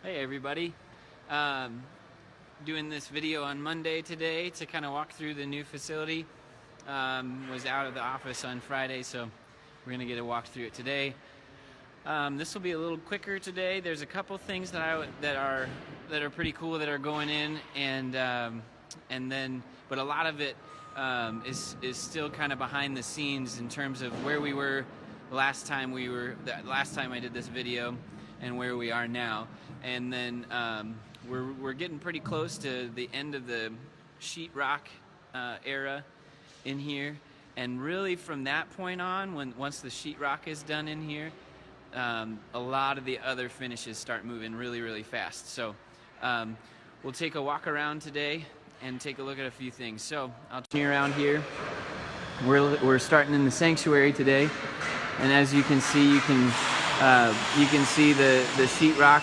Hey everybody, doing this video on Monday today to kind of walk through the new facility. Was out of the office on Friday, so we're gonna get a walk through it today. This will be a little quicker today. There's a couple things that are pretty cool that are going in, but a lot of it is still kind of behind the scenes in terms of where we were last time I did this video and where we are now. And then we're getting pretty close to the end of the sheetrock era in here, and really from that point on, once the sheetrock is done in here, a lot of the other finishes start moving really fast. So we'll take a walk around today and take a look at a few things. So I'll turn you around here. We're starting in the sanctuary today, and as you can see, you can see the sheetrock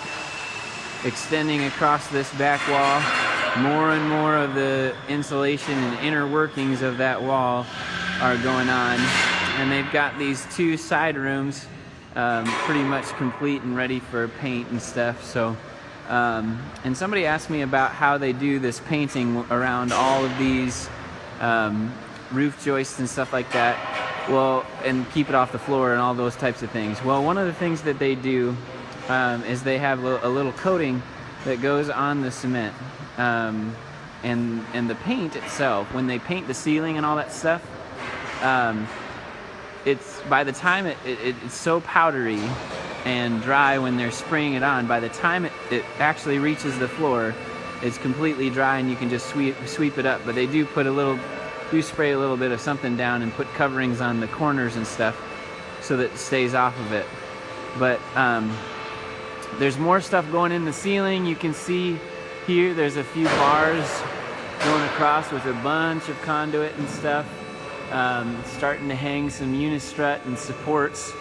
extending across this back wall. More and more of the insulation and inner workings of that wall are going on, and they've got these two side rooms pretty much complete and ready for paint and stuff. So and somebody asked me about how they do this painting around all of these roof joists and stuff like that, well, and keep it off the floor and all those types of things. Well, one of the things that they do is they have a little coating that goes on the cement, and the paint itself, when they paint the ceiling and all that stuff, it's, by the time it's so powdery and dry when they're spraying it on, by the time it actually reaches the floor, it's completely dry and you can just sweep it up. But they do spray a little bit of something down and put coverings on the corners and stuff so that it stays off of it. But there's more stuff going in the ceiling. You can see here there's a few bars going across with a bunch of conduit and stuff. Starting to hang some unistrut and supports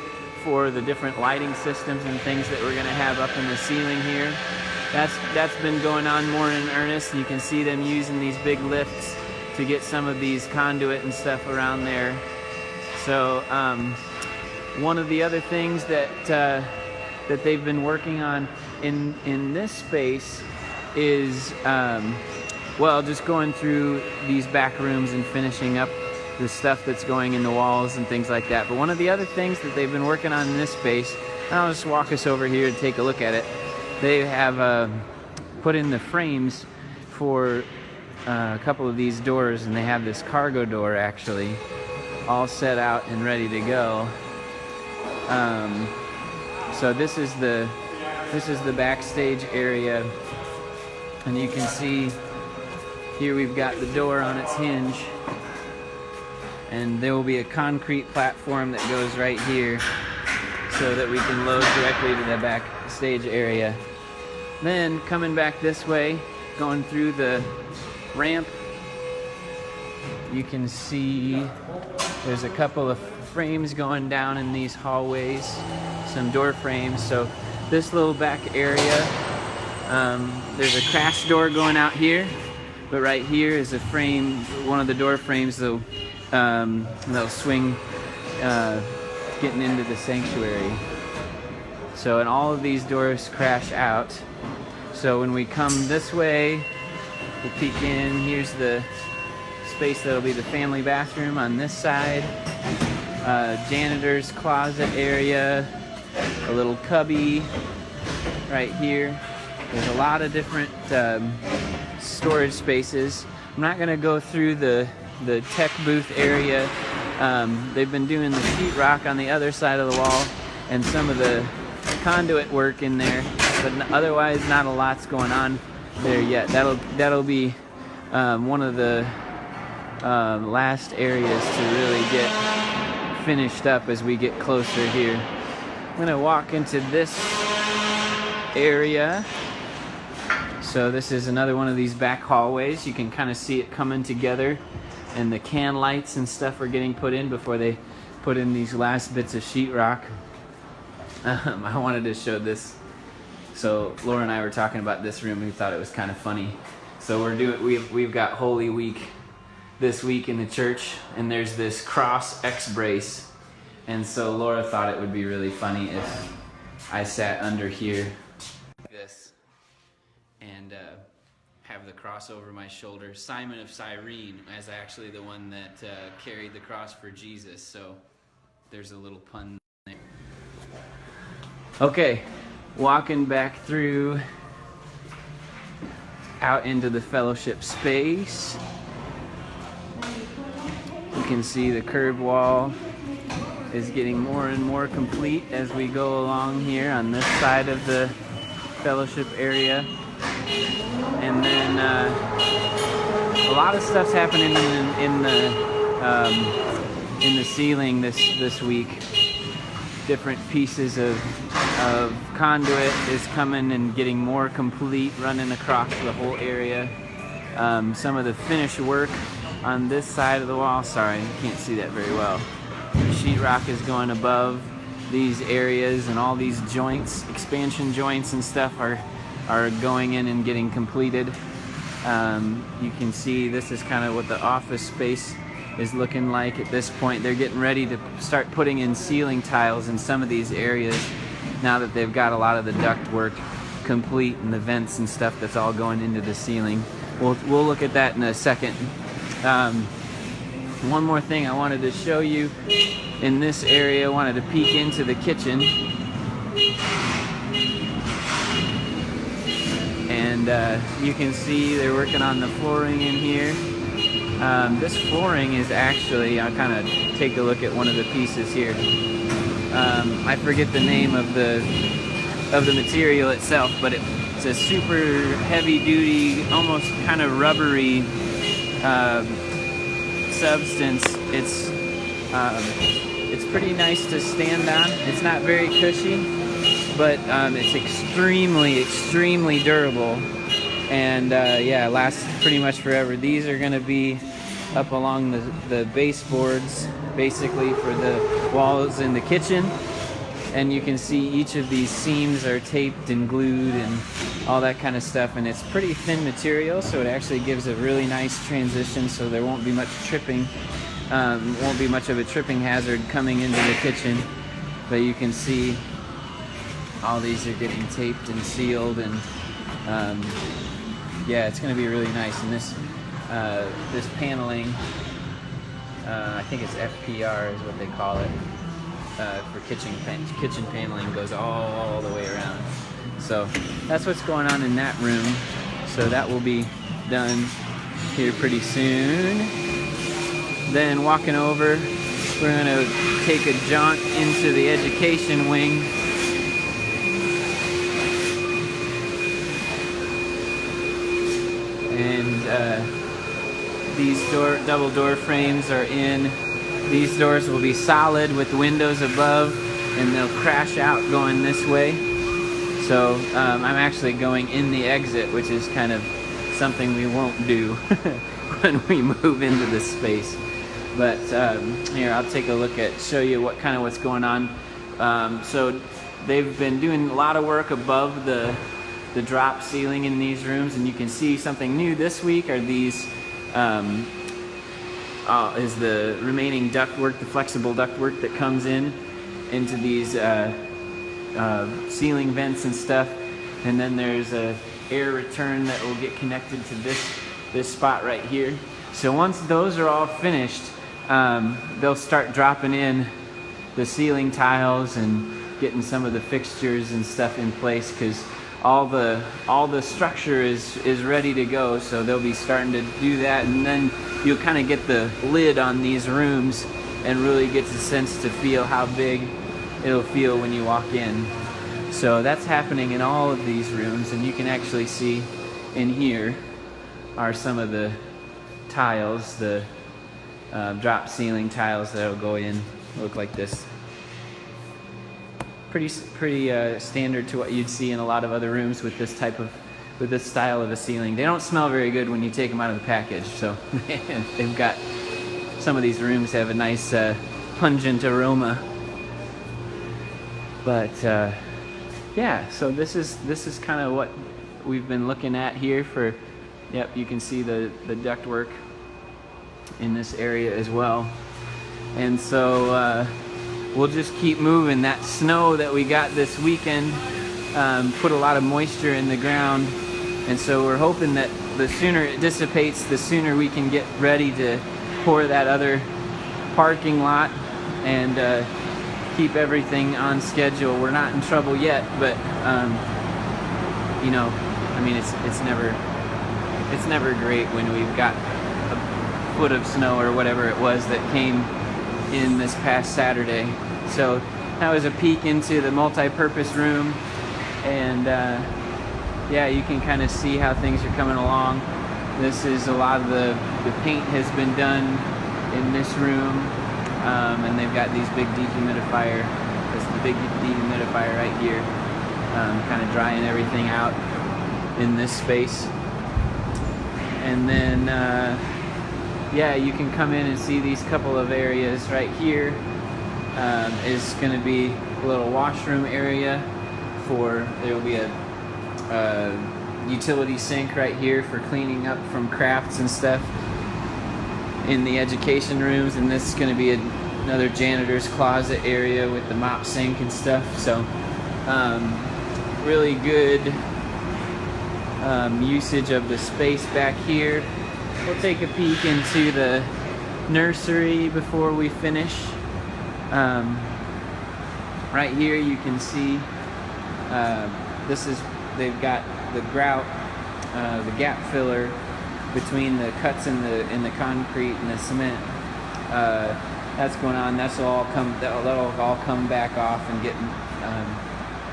for the different lighting systems and things that we're going to have up in the ceiling here. That's been going on more in earnest. You can see them using these big lifts to get some of these conduit and stuff around there. So one of the other things that they've been working on in this space is just going through these back rooms and finishing up the stuff that's going in the walls and things like that. But one of the other things that they've been working on in this space, and I'll just walk us over here and take a look at it. They have put in the frames for a couple of these doors, and they have this cargo door actually all set out and ready to go. So this is the backstage area, and you can see here we've got the door on its hinge, and there will be a concrete platform that goes right here so that we can load directly to the backstage area. Then coming back this way, going through the ramp, you can see there's a couple of frames going down in these hallways, some door frames. So this little back area, there's a crash door going out here, but right here is a frame, one of the door frames they'll swing getting into the sanctuary. So, and all of these doors crash out. So when we come this way, we'll peek in. Here's the space that'll be the family bathroom on this side. Janitor's closet area, a little cubby right here. There's a lot of different storage spaces. I'm not going to go through the tech booth area. They've been doing the sheetrock on the other side of the wall and some of the conduit work in there, but otherwise not a lot's going on there yet. That'll be one of the last areas to really get finished up as we get closer here. I'm gonna walk into this area. So this is another one of these back hallways. You can kind of see it coming together, and the can lights and stuff are getting put in before they put in these last bits of sheetrock. I wanted to show this. So Laura and I were talking about this room. We thought it was kind of funny. So we've got Holy Week this week in the church, and there's this cross X brace, and so Laura thought it would be really funny if I sat under here like this. and have the cross over my shoulder. Simon of Cyrene as actually the one that carried the cross for Jesus, so there's a little pun there. Okay, walking back through out into the fellowship space. You can see the curb wall is getting more and more complete as we go along here on this side of the fellowship area. And then a lot of stuff's happening in the ceiling this week. Different pieces of conduit is coming and getting more complete, running across the whole area. Some of the finished work on this side of the wall, sorry, you can't see that very well. The sheetrock is going above these areas, and all these joints, expansion joints and stuff are going in and getting completed. You can see this is kind of what the office space is looking like at this point. They're getting ready to start putting in ceiling tiles in some of these areas now that they've got a lot of the duct work complete and the vents and stuff that's all going into the ceiling. We'll look at that in a second. One more thing I wanted to show you in this area. I wanted to peek into the kitchen. And you can see they're working on the flooring in here. This flooring is actually, I'll kind of take a look at one of the pieces here. I forget the name of the material itself, but it's a super heavy duty, almost kind of rubbery substance. It's pretty nice to stand on. It's not very cushy, but it's extremely durable, and yeah, lasts pretty much forever. These are going to be up along the baseboards, basically for the walls in the kitchen, and you can see each of these seams are taped and glued and all that kind of stuff, and it's pretty thin material, so it actually gives a really nice transition, so there won't be much tripping, won't be much of a tripping hazard coming into the kitchen. But you can see all these are getting taped and sealed, and yeah, it's going to be really nice. And this paneling, I think it's FPR is what they call it, for kitchen paneling, goes all the way around. So that's what's going on in that room. So that will be done here pretty soon. Then walking over, we're going to take a jaunt into the education wing. And these double door frames are in. These doors will be solid with windows above, and they'll crash out going this way. So I'm actually going in the exit, which is kind of something we won't do when we move into this space. But here, I'll take a look at, show you what's going on. So they've been doing a lot of work above the drop ceiling in these rooms, and you can see something new this week are these is the remaining ductwork, the flexible ductwork that comes into these ceiling vents and stuff. And then there's a air return that will get connected to this spot right here. So once those are all finished, they'll start dropping in the ceiling tiles and getting some of the fixtures and stuff in place, because all the structure is ready to go. So they'll be starting to do that, and then you'll kind of get the lid on these rooms and really get the sense to feel how big it'll feel when you walk in. So that's happening in all of these rooms, and you can actually see in here are some of the tiles, the drop ceiling tiles that'll go in, look like this. Pretty standard to what you'd see in a lot of other rooms with this style of a ceiling. They don't smell very good when you take them out of the package, so they've got, some of these rooms have a nice pungent aroma. But yeah, so this is kind of what we've been looking at here for. Yep, you can see the ductwork in this area as well. And so we'll just keep moving. That snow that we got this weekend put a lot of moisture in the ground, And so we're hoping that the sooner it dissipates, the sooner we can get ready to pour that other parking lot and keep everything on schedule. We're not in trouble yet, but you know, I mean, it's never great when we've got a foot of snow or whatever it was that came in this past Saturday. So that was a peek into the multi-purpose room, and yeah, you can kind of see how things are coming along. This is a lot of the paint has been done in this room, and they've got these big dehumidifier. This is the big dehumidifier right here, kind of drying everything out in this space. And then yeah, you can come in and see these couple of areas right here. Is going to be a little washroom area for, there will be a utility sink right here for cleaning up from crafts and stuff in the education rooms, and this is going to be another janitor's closet area with the mop sink and stuff. So really good usage of the space back here. We'll take a peek into the nursery before we finish. Right here you can see this is, they've got the grout, the gap filler between the cuts in the concrete and the cement. That's going on. That'll all come back off and get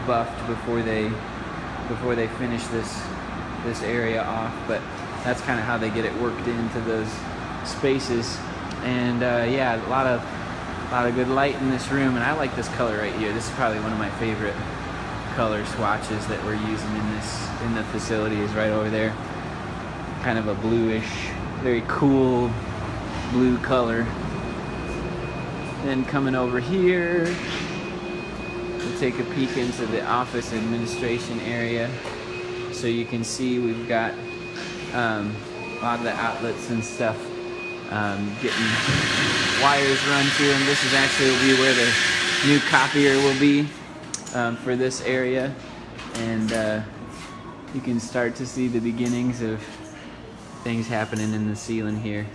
buffed before they finish this area off. But that's kind of how they get it worked into those spaces. And yeah, a lot of good light in this room, and I like this color right here. This is probably one of my favorite color swatches that we're using in the facility, is right over there. Kind of a bluish, very cool blue color. Then coming over here, we'll take a peek into the office administration area. So you can see we've got a lot of the outlets and stuff getting wires run to them. This is actually will be where the new copier will be for this area, and you can start to see the beginnings of things happening in the ceiling here.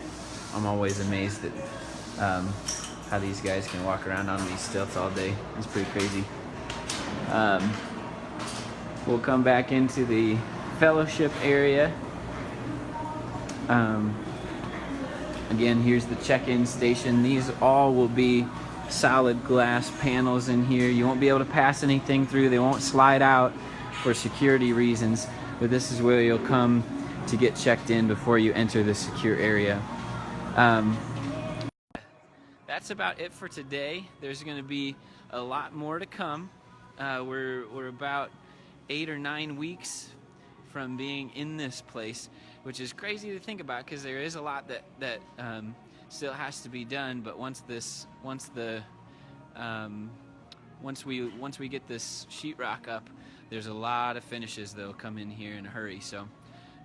I'm always amazed at how these guys can walk around on these stilts all day. It's pretty crazy. We'll come back into the fellowship area. Again, here's the check-in station. These all will be solid glass panels in here. You won't be able to pass anything through. They won't slide out for security reasons, but this is where you'll come to get checked in before you enter the secure area. That's about it for today. There's going to be a lot more to come. We're about 8 or 9 weeks from being in this place, which is crazy to think about because there is a lot that still has to be done. But once we get this sheetrock up, there's a lot of finishes that'll come in here in a hurry. So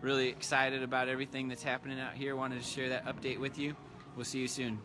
really excited about everything that's happening out here. Wanted to share that update with you. We'll see you soon.